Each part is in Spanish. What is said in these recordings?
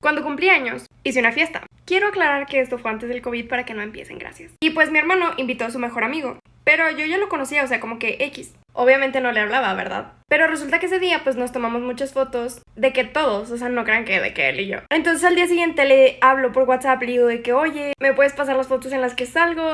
Cuando cumplí años, hice una fiesta. Quiero aclarar que esto fue antes del COVID para que no empiecen, gracias. Y pues mi hermano invitó a su mejor amigo, pero yo ya lo conocía, o sea, como que X. Obviamente no le hablaba, ¿verdad? Pero resulta que ese día pues nos tomamos muchas fotos de que todos, o sea, no crean que de que él y yo. Entonces al día siguiente le hablo por WhatsApp, le digo de que, oye, ¿me puedes pasar las fotos en las que salgo?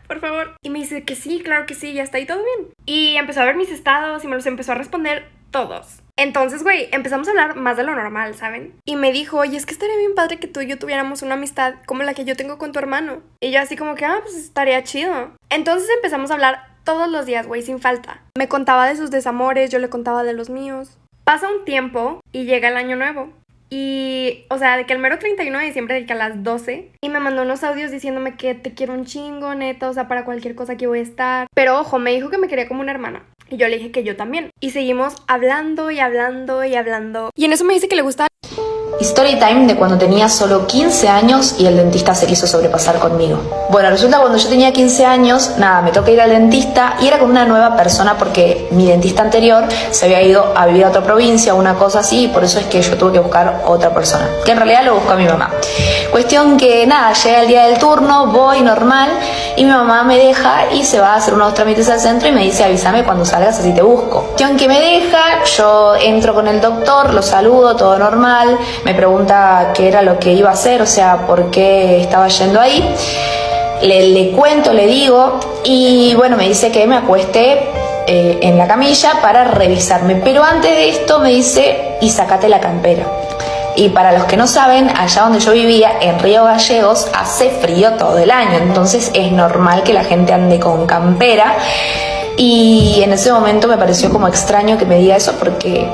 Por favor. Y me dice que sí, claro que sí, ya está ahí todo bien. Y empezó a ver mis estados y me los empezó a responder todos. Entonces, güey, empezamos a hablar más de lo normal, ¿saben? Y me dijo, oye, es que estaría bien padre que tú y yo tuviéramos una amistad como la que yo tengo con tu hermano. Y yo así como que, pues estaría chido. Entonces empezamos a hablar todos los días, güey, sin falta. Me contaba de sus desamores, yo le contaba de los míos. Pasa un tiempo y llega el año nuevo. Y, o sea, de que el mero 31 de diciembre, de que a las 12, y me mandó unos audios diciéndome que te quiero un chingo, neta, o sea, para cualquier cosa que voy a estar. Pero ojo, me dijo que me quería como una hermana. Y yo le dije que yo también. Y seguimos hablando y hablando y hablando. Y en eso me dice que le gusta... Story time de cuando tenía solo 15 años y el dentista se quiso sobrepasar conmigo. Bueno, resulta cuando yo tenía 15 años, nada, me toca ir al dentista y era con una nueva persona porque mi dentista anterior se había ido a vivir a otra provincia, una cosa así, y por eso es que yo tuve que buscar otra persona, que en realidad lo buscó a mi mamá. Cuestión que nada, llega el día del turno, voy normal y mi mamá me deja y se va a hacer unos trámites al centro y me dice avísame cuando salgas así te busco. Cuestión que me deja, yo entro con el doctor, lo saludo, todo normal. Me pregunta qué era lo que iba a hacer, o sea, por qué estaba yendo ahí. Le cuento, le digo, y bueno, me dice que me acueste en la camilla para revisarme. Pero antes de esto me dice, y sacate la campera. Y para los que no saben, allá donde yo vivía, en Río Gallegos, hace frío todo el año. Entonces es normal que la gente ande con campera. Y en ese momento me pareció como extraño que me diga eso porque...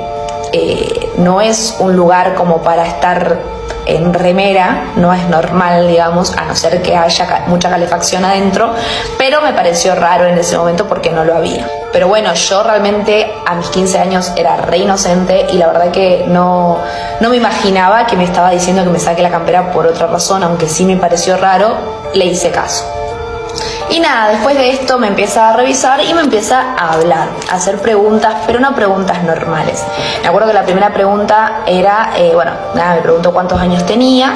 no es un lugar como para estar en remera, no es normal, digamos, a no ser que haya mucha calefacción adentro, pero me pareció raro en ese momento porque no lo había. Pero bueno, yo realmente a mis 15 años era re inocente y la verdad que no me imaginaba que me estaba diciendo que me saque la campera por otra razón, aunque sí me pareció raro, le hice caso. Y nada, después de esto me empieza a revisar y me empieza a hablar, a hacer preguntas, pero no preguntas normales. Me acuerdo que la primera pregunta era, me preguntó cuántos años tenía,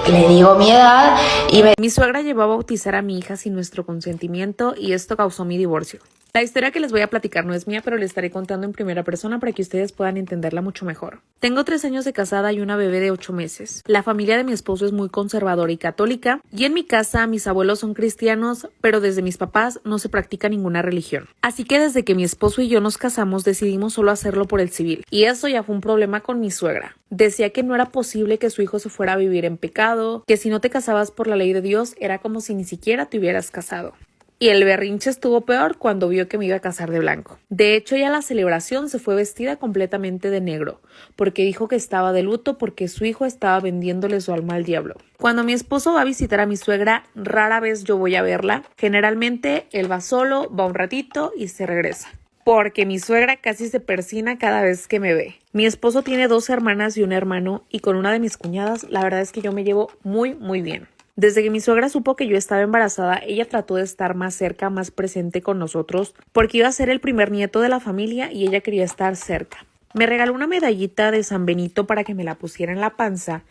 le digo mi edad y Mi suegra llevó a bautizar a mi hija sin nuestro consentimiento y esto causó mi divorcio. La historia que les voy a platicar no es mía, pero les estaré contando en primera persona para que ustedes puedan entenderla mucho mejor. Tengo 3 años de casada y una bebé de 8 meses. La familia de mi esposo es muy conservadora y católica, y en mi casa mis abuelos son cristianos, pero desde mis papás no se practica ninguna religión. Así que desde que mi esposo y yo nos casamos decidimos solo hacerlo por el civil, y eso ya fue un problema con mi suegra. Decía que no era posible que su hijo se fuera a vivir en pecado, que si no te casabas por la ley de Dios era como si ni siquiera te hubieras casado. Y el berrinche estuvo peor cuando vio que me iba a casar de blanco. De hecho, ya la celebración se fue vestida completamente de negro, porque dijo que estaba de luto porque su hijo estaba vendiéndole su alma al diablo. Cuando mi esposo va a visitar a mi suegra, rara vez yo voy a verla. Generalmente él va solo, va un ratito y se regresa. Porque mi suegra casi se persina cada vez que me ve. Mi esposo tiene 2 hermanas y un hermano, y con una de mis cuñadas, la verdad es que yo me llevo muy, muy bien. Desde que mi suegra supo que yo estaba embarazada, ella trató de estar más cerca, más presente con nosotros, porque iba a ser el primer nieto de la familia y ella quería estar cerca. Me regaló una medallita de San Benito para que me la pusiera en la panza,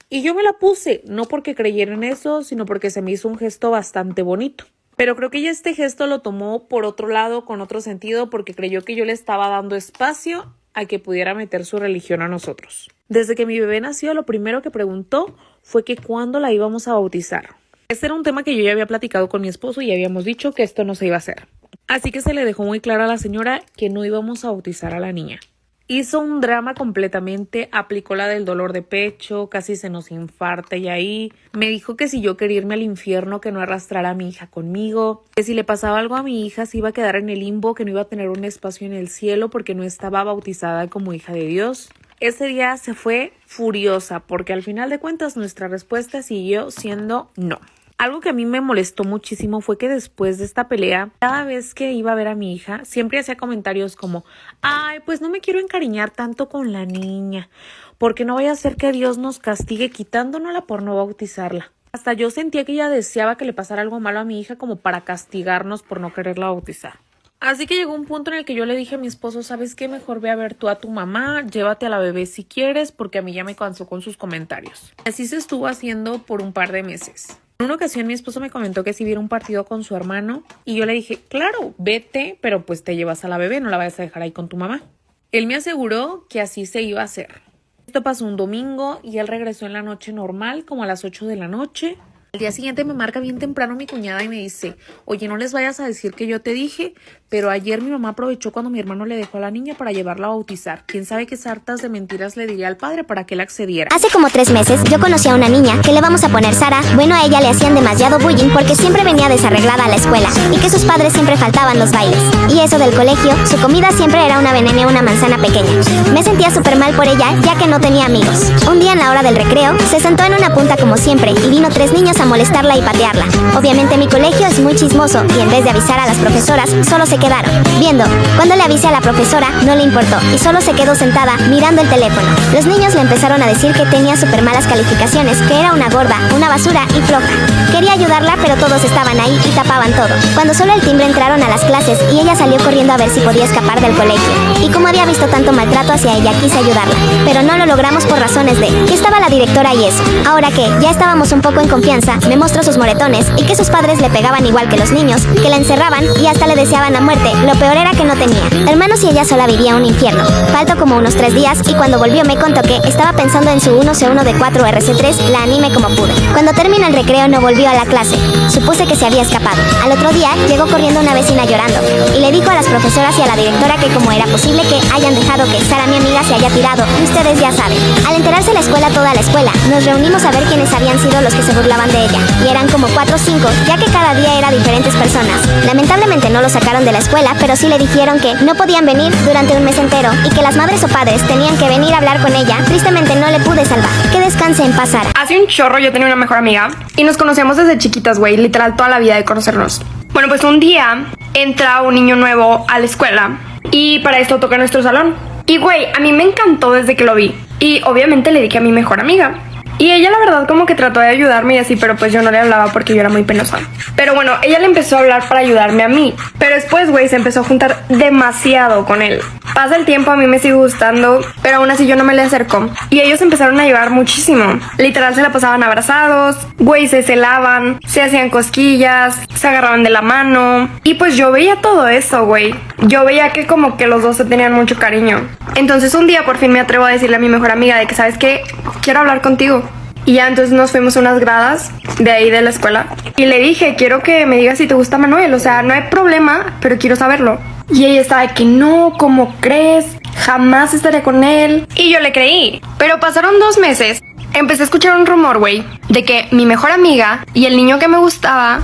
y yo me la puse, no porque creyera en eso, sino porque se me hizo un gesto bastante bonito. Pero creo que ella este gesto lo tomó por otro lado, con otro sentido, porque creyó que yo le estaba dando espacio a que pudiera meter su religión a nosotros. Desde que mi bebé nació, lo primero que preguntó fue que cuándo la íbamos a bautizar. Este era un tema que yo ya había platicado con mi esposo y habíamos dicho que esto no se iba a hacer. Así que se le dejó muy claro a la señora que no íbamos a bautizar a la niña. Hizo un drama completamente, aplicó la del dolor de pecho, casi se nos infarta y ahí me dijo que si yo quería irme al infierno, que no arrastrara a mi hija conmigo, que si le pasaba algo a mi hija se iba a quedar en el limbo, que no iba a tener un espacio en el cielo porque no estaba bautizada como hija de Dios. Ese día se fue furiosa porque al final de cuentas nuestra respuesta siguió siendo no. Algo que a mí me molestó muchísimo fue que después de esta pelea, cada vez que iba a ver a mi hija, siempre hacía comentarios como, ay, pues no me quiero encariñar tanto con la niña, porque no vaya a ser que Dios nos castigue quitándonosla por no bautizarla. Hasta yo sentía que ella deseaba que le pasara algo malo a mi hija como para castigarnos por no quererla bautizar. Así que llegó un punto en el que yo le dije a mi esposo, ¿sabes qué? Mejor ve a ver tú a tu mamá, llévate a la bebé si quieres, porque a mí ya me cansó con sus comentarios. Así se estuvo haciendo por un par de meses. En una ocasión mi esposo me comentó que si viera un partido con su hermano y yo le dije, claro, vete, pero pues te llevas a la bebé, no la vayas a dejar ahí con tu mamá. Él me aseguró que así se iba a hacer. Esto pasó un domingo y él regresó en la noche normal, como a las 8 de la noche. Al día siguiente me marca bien temprano mi cuñada y me dice, oye, no les vayas a decir que yo te dije, pero ayer mi mamá aprovechó cuando mi hermano le dejó a la niña para llevarla a bautizar. Quién sabe qué sartas de mentiras le diría al padre para que él accediera. Hace como 3 meses yo conocí a una niña que le vamos a poner Sara. Bueno, a ella le hacían demasiado bullying porque siempre venía desarreglada a la escuela y que sus padres siempre faltaban los bailes. Y eso del colegio, su comida siempre era una veneno y una manzana pequeña. Me sentía súper mal por ella ya que no tenía amigos. Un día en la hora del recreo, se sentó en una punta como siempre y vino 3 niños a molestarla y patearla. Obviamente mi colegio es muy chismoso y en vez de avisar a las profesoras, solo se quedaron viendo. Cuando le avisé a la profesora, no le importó y solo se quedó sentada mirando el teléfono. Los niños le empezaron a decir que tenía súper malas calificaciones, que era una gorda, una basura y floja. Quería ayudarla, pero todos estaban ahí y tapaban todo. Cuando solo el timbre entraron a las clases y ella salió corriendo a ver si podía escapar del colegio. Y como había visto tanto maltrato hacia ella, quise ayudarla. Pero no lo logramos por razones de que estaba la directora y eso. Ahora que ya estábamos un poco en confianza, me mostró sus moretones y que sus padres le pegaban igual que los niños, que la encerraban y hasta le deseaban la muerte. Lo peor era que no tenía hermanos y ella sola vivía un infierno. Faltó como unos 3 días y cuando volvió me contó que estaba pensando en su 1C1 de 4 RC3, la animé como pude. Cuando terminó el recreo no volvió a la clase. Supuse que se había escapado. Al otro día llegó corriendo una vecina llorando y le dijo a las profesoras y a la directora que cómo era posible que hayan dejado que Sara, mi amiga, se haya tirado. Y ustedes ya saben. Al enterarse la escuela, toda la escuela, nos reunimos a ver quiénes habían sido los que se burlaban de ella. Y eran como 4 o 5, ya que cada día era diferentes personas. Lamentablemente no lo sacaron de la escuela, pero sí le dijeron que no podían venir durante un mes entero y que las madres o padres tenían que venir a hablar con ella. Tristemente no le pude salvar. Que descanse en paz, Sara. Hace un chorro yo tenía una mejor amiga y nos conocíamos desde chiquitas, güey, literal toda la vida de conocernos. Bueno, pues un día entra un niño nuevo a la escuela y para esto toca nuestro salón. Y güey, a mí me encantó desde que lo vi y obviamente le dije a mi mejor amiga. Y ella la verdad como que trató de ayudarme y así, pero pues yo no le hablaba porque yo era muy penosa. Pero bueno, ella le empezó a hablar para ayudarme a mí. Pero después, güey, se empezó a juntar demasiado con él. Pasa el tiempo, a mí me sigue gustando, pero aún así yo no me le acerco. Y ellos empezaron a llevar muchísimo. Literal se la pasaban abrazados, güey, se celaban, se hacían cosquillas, se agarraban de la mano. Y pues yo veía todo eso, güey. Yo veía que como que los dos se tenían mucho cariño. Entonces un día por fin me atrevo a decirle a mi mejor amiga de que, ¿sabes qué? Quiero hablar contigo. Y ya entonces nos fuimos a unas gradas de ahí de la escuela y le dije, quiero que me digas si te gusta Manuel, o sea, no hay problema, pero quiero saberlo. Y ella estaba de que no, ¿cómo crees? Jamás estaré con él. Y yo le creí, pero pasaron 2 meses. Empecé a escuchar un rumor, güey, de que mi mejor amiga y el niño que me gustaba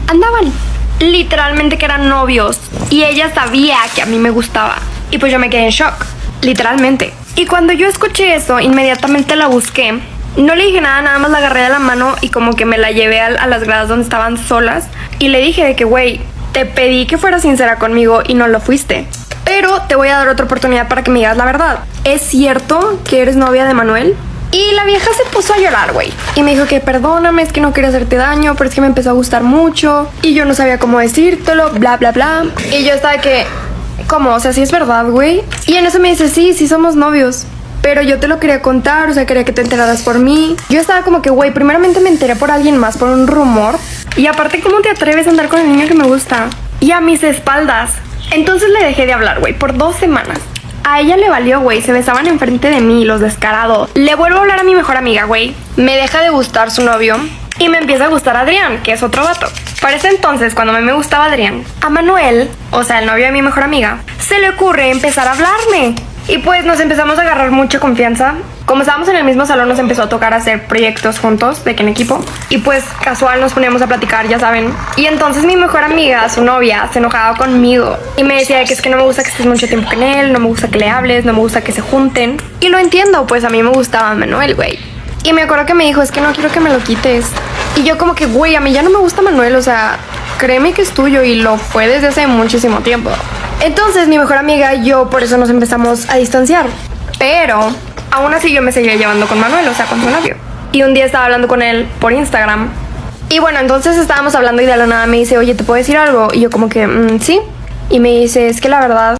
andaban. Literalmente que eran novios y ella sabía que a mí me gustaba. Y pues yo me quedé en shock, literalmente. Y cuando yo escuché eso, inmediatamente la busqué. No le dije nada, nada más la agarré de la mano y como que me la llevé a las gradas donde estaban solas. Y le dije de que, güey, te pedí que fueras sincera conmigo y no lo fuiste. Pero te voy a dar otra oportunidad para que me digas la verdad. ¿Es cierto que eres novia de Manuel? Y la vieja se puso a llorar, güey. Y me dijo que perdóname, es que no quería hacerte daño, pero es que me empezó a gustar mucho. Y yo no sabía cómo decírtelo, bla, bla, bla. Y yo estaba de que, ¿cómo? O sea, sí es verdad, güey. Y en eso me dice, sí somos novios. Pero yo te lo quería contar, o sea, quería que te enteraras por mí. Yo estaba como que, güey, primeramente me enteré por alguien más, por un rumor. Y aparte, ¿cómo te atreves a andar con el niño que me gusta? Y a mis espaldas. Entonces le dejé de hablar, güey, por 2 semanas. A ella le valió, güey, se besaban enfrente de mí, los descarados. Le vuelvo a hablar a mi mejor amiga, güey. Me deja de gustar su novio y me empieza a gustar Adrián, que es otro vato. Para ese entonces, cuando me gustaba Adrián, a Manuel, o sea, el novio de mi mejor amiga, se le ocurre empezar a hablarme. Y pues nos empezamos a agarrar mucha confianza. Como estábamos en el mismo salón, nos empezó a tocar hacer proyectos juntos, de que en equipo. Y pues casual nos poníamos a platicar, ya saben. Y entonces mi mejor amiga, su novia, se enojaba conmigo. Y me decía que es que no me gusta que estés mucho tiempo con él, no me gusta que le hables, no me gusta que se junten. Y lo entiendo, pues a mí me gustaba Manuel, güey. Y me acuerdo que me dijo, es que no quiero que me lo quites. Y yo como que, güey, a mí ya no me gusta Manuel, o sea, créeme que es tuyo y lo fue desde hace muchísimo tiempo. Entonces mi mejor amiga y yo por eso nos empezamos a distanciar. Pero aún así yo me seguía llevando con Manuel, o sea, con su novio. Y un día estaba hablando con él por Instagram. Y bueno, entonces estábamos hablando y de la nada me dice, oye, ¿te puedo decir algo? Y yo como que, sí. y me dice, es que la verdad